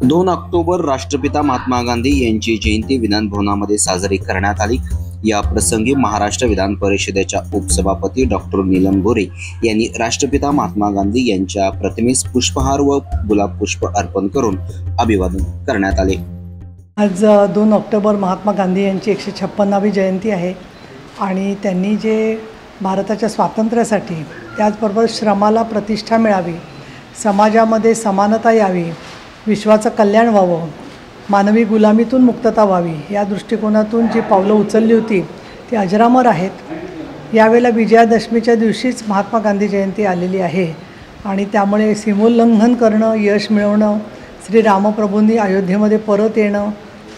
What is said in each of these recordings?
2 October राष्ट्रपिता महात्मा गांधी यांची जयंती विधानभवनामध्ये साजरी करण्यात आली। या प्रसंगी महाराष्ट्र विधान परिषदेच्या उपसभापती डॉक्टर नीलम गोरे यांनी राष्ट्रपिता महात्मा गांधी यांच्या प्रतिमेस पुष्पहार व गुलाब पुष्प अर्पण करून अभिवादन करण्यात आले। आज 2 ऑक्टोबर महात्मा गांधी यांची 156वी जयंती आहे आणि त्यांनी जे भारताच्या स्वातंत्र्यासाठी त्याचबरोबर श्रमाला प्रतिष्ठा मिळावी, समाजामध्ये समानता यावी, विश्वाचं कल्याण व्हावं, मानवी गुलामीतून मुक्तता व्हावी या दृष्टिकोनातून जी पावलं उचलली होती ती अजरामर आहेत। यावेळेला विजयादशमीच्या दिवशीच महात्मा गांधी जयंती आलेली आहे आणि त्यामुळे सीमोल्लंघन करणं, यश मिळवणं, श्री रामप्रभूंनी अयोध्येमध्ये परत येणं,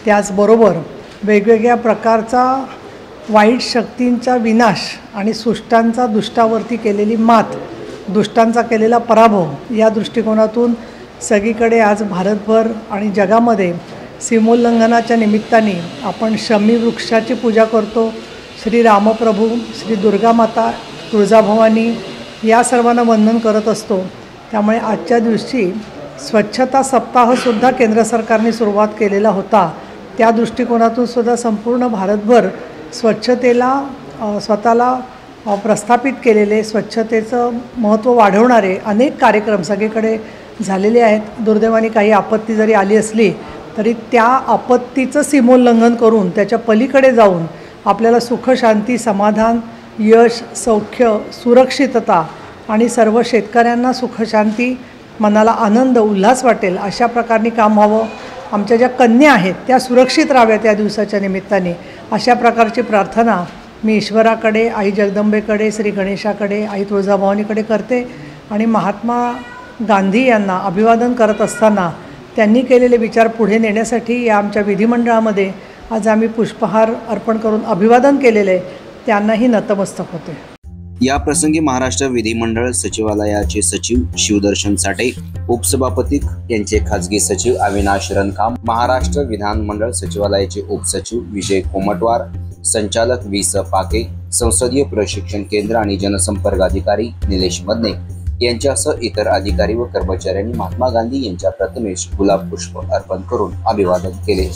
त्याचबरोबर वेगवेगळ्या प्रकारचा वाईट शक्तींचा विनाश आणि सुष्टांचा दुष्टावरती केलेली मात, दुष्टांचा केलेला पराभव या दृष्टिकोनातून सगळीकडे आज भारतभर आणि जगामध्ये सीमोल्लंघनाच्या निमित्ताने आपण शमी वृक्षाची पूजा करतो। श्री रामप्रभू, श्री दुर्गा माता, तुळजाभवानी या सर्वांना वंदन करत असतो। त्यामुळे आजच्या दिवशी स्वच्छता सप्ताहसुद्धा केंद्र सरकारने सुरुवात केलेला होता। त्या दृष्टिकोनातून सुद्धा संपूर्ण भारतभर स्वच्छतेला स्वतःला प्रस्थापित केलेले, स्वच्छतेचं महत्त्व वाढवणारे अनेक कार्यक्रम सगळीकडे झालेले आहेत। दुर्दैवाने काही आपत्ती जरी आली असली तरी त्या आपत्तीचं सीमोल्लंघन करून त्याच्या पलीकडे जाऊन आपल्याला सुख, शांती, समाधान, यश, सौख्य, सुरक्षितता आणि सर्व शेतकऱ्यांना सुख, शांती, मनाला आनंद, उल्हास वाटेल अशा प्रकारने काम व्हावं। आमच्या ज्या कन्या आहेत त्या सुरक्षित राहाव्यात या दिवसाच्या निमित्ताने, अशा प्रकारची प्रार्थना मी ईश्वराकडे, आई जगदंबेकडे, श्री गणेशाकडे, आई तुळजाभवानीकडे करते आणि महात्मा गांधी यांना अभिवादन करत असताना त्यांनी केलेले विचार पुढे नेण्यासाठी या आमच्या विधिमंडळामध्ये आज आम्ही पुष्पहार अर्पण करून अभिवादन केलेले, त्यांनाही नतमस्तक होते। या प्रसंगी महाराष्ट्र विधिमंडळ सचिवालयाचे सचिव शिवदर्शन साठे, उपसभापती यांचे खाजगी सचिव अविनाश रणखाम, महाराष्ट्र विधानमंडळ सचिवालयाचे उपसचिव विजय कोमटवार, संचालक वी.स. पाके, संसदीय प्रशिक्षण केंद्र आणि जनसंपर्क अधिकारी निलेश मदने यांच्यासह इतर अधिकारी व कर्मचाऱ्यांनी महात्मा गांधी यांच्या प्रतिमेस गुलाब पुष्प अर्पण करून अभिवादन केले।